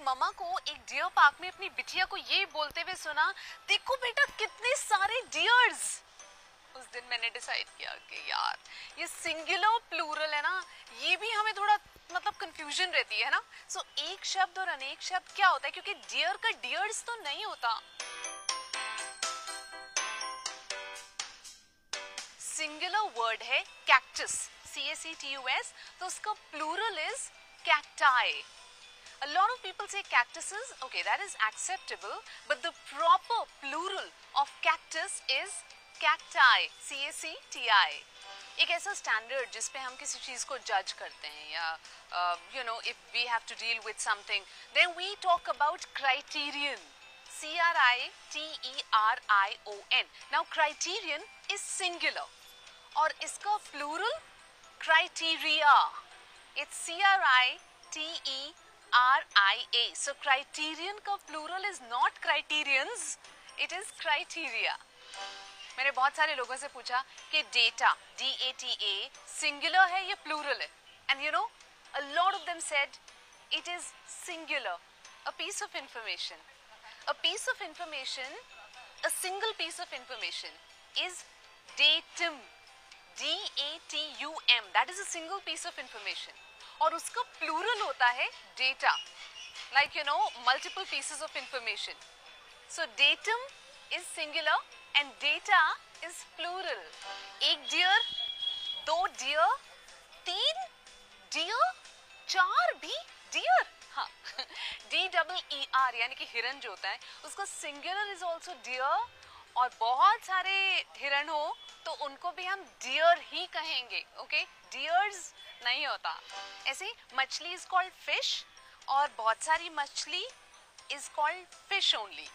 मम्मा को एक deer park में अपनी बिटिया को ये बोलते हुए सुना, देखो बेटा कितने सारे डियर्स। उस दिन मैंने डिसाइड किया कि यार ये सिंगुलर प्लूरल है ना, ये भी हमें थोड़ा मतलब कंफ्यूजन रहती है ना। सो एक शब्द और अनेक शब्द क्या होता है, क्योंकि डियर का डियर्स तो नहीं होता। सिंगुलर वर्ड है कैक्टस, CACTUS, तो उसका plural is cacti. A lot of people say cactuses, okay, that is acceptable, but the proper plural of cactus is cacti, CACTI. एक ऐसा स्टैंडर्ड जिस पे हम किसी चीज़ को जज करते हैं, या you know, if we have to deal with something, then we talk about criterion, CRITERION. Now criterion is singular और इसका plural criteria, it's CRITERIA. So criterion का plural is not criterions, it is criteria. मैंने बहुत सारे लोगों से पूछा कि डेटा, DATA, सिंगुलर है या प्लूरल है, and you know a lot of them said it is singular. A piece of information, a piece of information, a single piece of information is datum, DATUM, that is a single piece of information. और उसका plural होता है data, like you know multiple pieces of information. So datum is singular and data is plural. एक dear, दो dear, तीन dear, चार भी dear. हाँ, DEER यानी कि हिरन जो होता है उसका सिंगुलर इज ऑल्सो डियर, और बहुत सारे हिरन हो तो उनको भी हम डियर ही कहेंगे. ओके, डियर्स नहीं होता. ऐसे मछली इज कॉल्ड फिश और बहुत सारी मछली इज कॉल्ड फिश ओनली.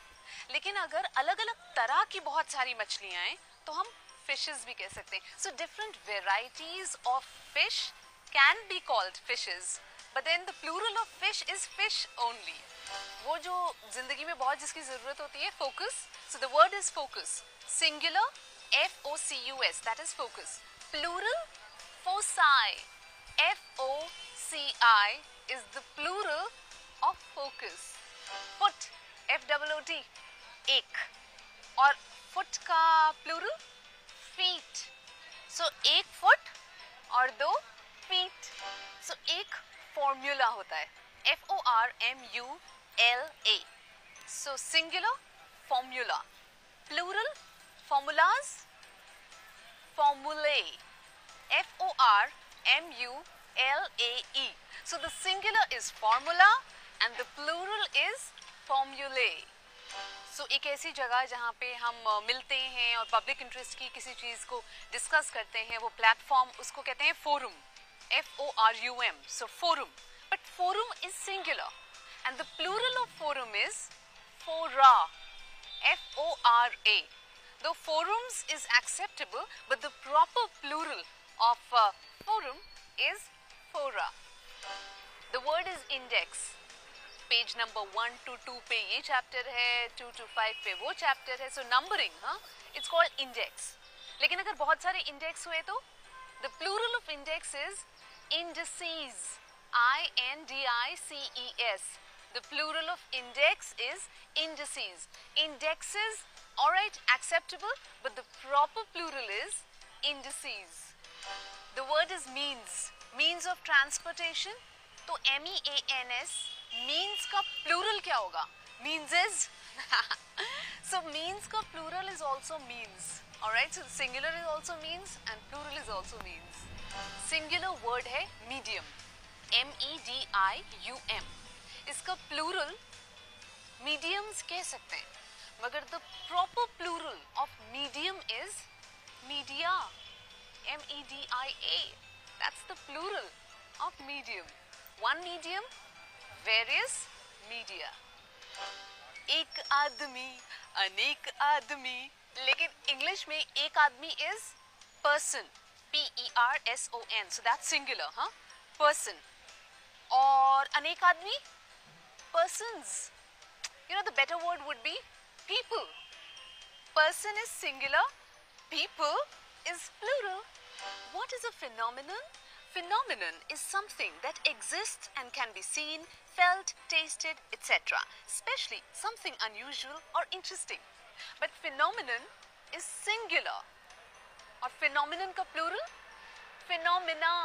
लेकिन अगर अलग अलग तरह की बहुत सारी मछलियां हैं तो हम फिशेस भी कह सकते हैं. So different varieties of fish can be called fishes, but then the plural of fish is fish only. वो जो जिंदगी में बहुत जिसकी जरूरत होती है, focus. So the word is focus. Singular, FOCUS, that is focus. Plural, foci, FOCI is the plural of focus. Foot, FOOT, एक. और foot का plural, feet. So एक foot और दो feet. So एक फॉर्मूला होता है, FORMULA. So singular formula, plural formulas, formulae, FORMULAE. So the singular is formula and the plural is formulae. So एक ऐसी जगह जहाँ पे हम मिलते हैं और पब्लिक इंटरेस्ट की किसी चीज़ को डिस्कस करते हैं, वो प्लेटफॉर्म, उसको कहते हैं forum, FORUM. So forum, but forum is singular and the plural of forum is fora, FORA. Though forums is acceptable, but the proper plural of forum is fora. The word is index. Page number 1 to 2 पे ये chapter है, 2 to 5 पे वो chapter है. सो numbering, हाँ, it's called index. लेकिन अगर बहुत सारे इंडेक्स हुए तो the plural of index is indices, INDICES. The plural of index is indices. Indexes, alright, acceptable, but the proper plural is indices. The word is means, means of transportation. तो MEANS, means का plural क्या होगा? Means is so means का plural is also means. Alright, so singular is also means and plural is also means. Singular word है medium, MEDIUM. इसका plural mediums कह सकते हैं, मगर the proper plural of medium is media, MEDIA. That's the plural of medium. One medium, various media. एक आदमी, अनेक आदमी. लेकिन इंग्लिश में एक आदमी is person, PERSON, so that's singular, हाँ, person. और अनेक आदमी, persons. You know the better word would be people. Person is singular, people is plural. What is a phenomenon? Phenomenon is something that exists and can be seen, felt, tasted, etc. Especially something unusual or interesting. But phenomenon is singular. और phenomenon का plural? Phenomena.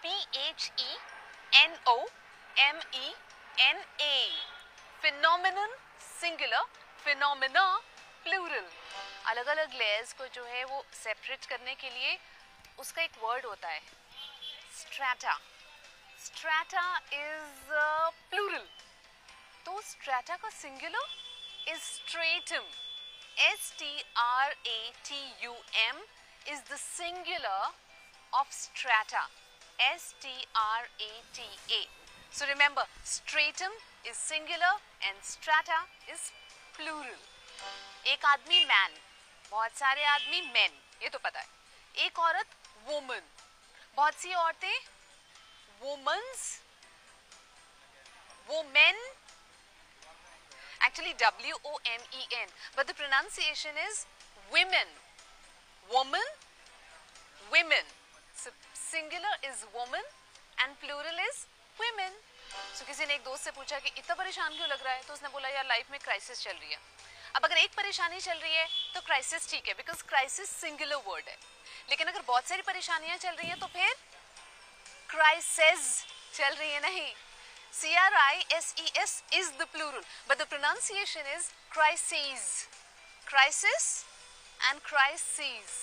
P-H-E-N-O-M-E-N-A. Phenomenon singular, phenomena plural. अलग अलग layers को जो है वो separate करने के लिए उसका एक वर्ड होता है स्ट्रैटा. Strata is plural. तो स्ट्रैटा का singular is stratum. S-T-R-A-T-U-M is the singular of strata. S-T-R-A-T-A. So remember, stratum is singular and strata is plural. एक आदमी man, बहुत सारे आदमी men, ये तो पता है. एक औरत woman, बहुत सी औरतें womans, women, actually W-O-M-E-N, but the pronunciation is women. Woman, women. So singular is woman and plural is women. So किसी ने एक दोस्त से पूछा कि इतना परेशान क्यों लग रहा है, तो उसने बोला यार लाइफ में क्राइसिस चल रही है. अब अगर एक परेशानी चल रही है तो क्राइसिस ठीक है, बिकॉज क्राइसिस सिंगुलर वर्ड है. लेकिन अगर बहुत सारी परेशानियां चल रही हैं तो फिर क्राइसिस चल रही है. नहीं, C-R-I-S-E-S is the plural, but the pronunciation is crises. Crisis and crises.